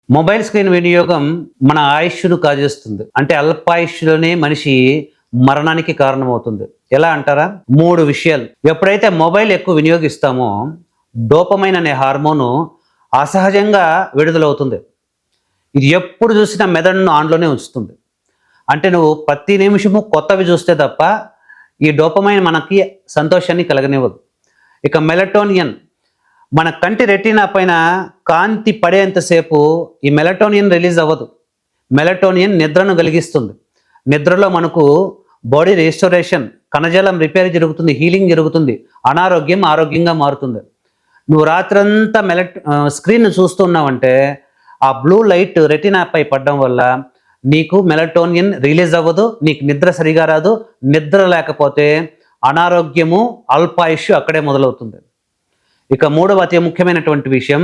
Mobile screen వినియోగం మన ఆయుష్ను కాజేస్తుంది. అంటే అల్పాయుష్లోనే మనిషి మరణానికి కారణమవుతుంది. ఎలా అంటారా? 3 విషయాలు. ఎప్పుడైతే మొబైల్ ఎక్కువ వినియోగిస్తామో డోపమైన్ అనే హార్మోను అసహజంగా విడుదలవుతుంది. ఇది ఎప్పుడు చూసినా మెదడును ఆన్లోనే ఉంచుతుంది. అంటే నువ్వు ప్రతి నిమిషము కొత్తవి చూస్తే తప్ప ఈ డోపమైన్ మనకి సంతోషాన్ని కలగనివ్వదు. ఇక మెలటోనియన్, మన కంటి రెటీనా పైన కాంతి పడేంతసేపు ఈ మెలటోనియన్ రిలీజ్ అవ్వదు. మెలటోనియన్ నిద్రను కలిగిస్తుంది. నిద్రలో మనకు బాడీ రిస్టోరేషన్, కణజాలం రిపేర్ జరుగుతుంది, హీలింగ్ జరుగుతుంది, అనారోగ్యం ఆరోగ్యంగా మారుతుంది. నువ్వు రాత్రంతా స్క్రీన్ చూస్తున్నావంటే ఆ బ్లూ లైట్ రెటీనాపై పడడం వల్ల నీకు మెలటోనియన్ రిలీజ్ అవ్వదు, నీకు నిద్ర సరిగా రాదు. నిద్ర లేకపోతే అనారోగ్యము, అల్పాయుష్ అక్కడే మొదలవుతుంది. ఇక మూడవ అతి ముఖ్యమైనటువంటి విషయం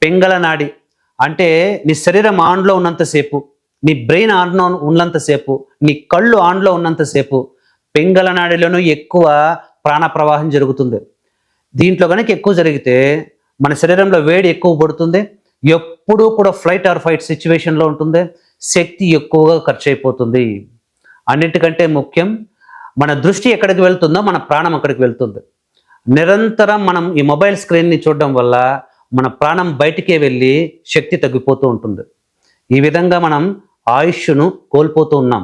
పింగళ నాడి. అంటే నీ శరీరం ఆన్లో ఉన్నంతసేపు, నీ బ్రెయిన్ ఆన్లో ఉన్నంతసేపు, నీ కళ్ళు ఆన్లో ఉన్నంతసేపు పింగళ నాడిలోనూ ఎక్కువ ప్రాణ ప్రవాహం జరుగుతుంది. దీంట్లో కనుక ఎక్కువ జరిగితే మన శరీరంలో వేడి ఎక్కువ పడుతుంది, ఎప్పుడూ కూడా ఫ్లైట్ ఆర్ ఫైట్ సిచ్యువేషన్లో ఉంటుంది, శక్తి ఎక్కువగా ఖర్చు అయిపోతుంది. అన్నిటికంటే ముఖ్యం మన దృష్టి ఎక్కడికి వెళ్తుందో మన ప్రాణం అక్కడికి వెళ్తుంది. నిరంతరం మనం ఈ మొబైల్ స్క్రీన్ని చూడడం వల్ల మన ప్రాణం బయటికే వెళ్ళి శక్తి తగ్గిపోతూ ఉంటుంది. ఈ విధంగా మనం ఆయుష్ను కోల్పోతూ ఉన్నాం.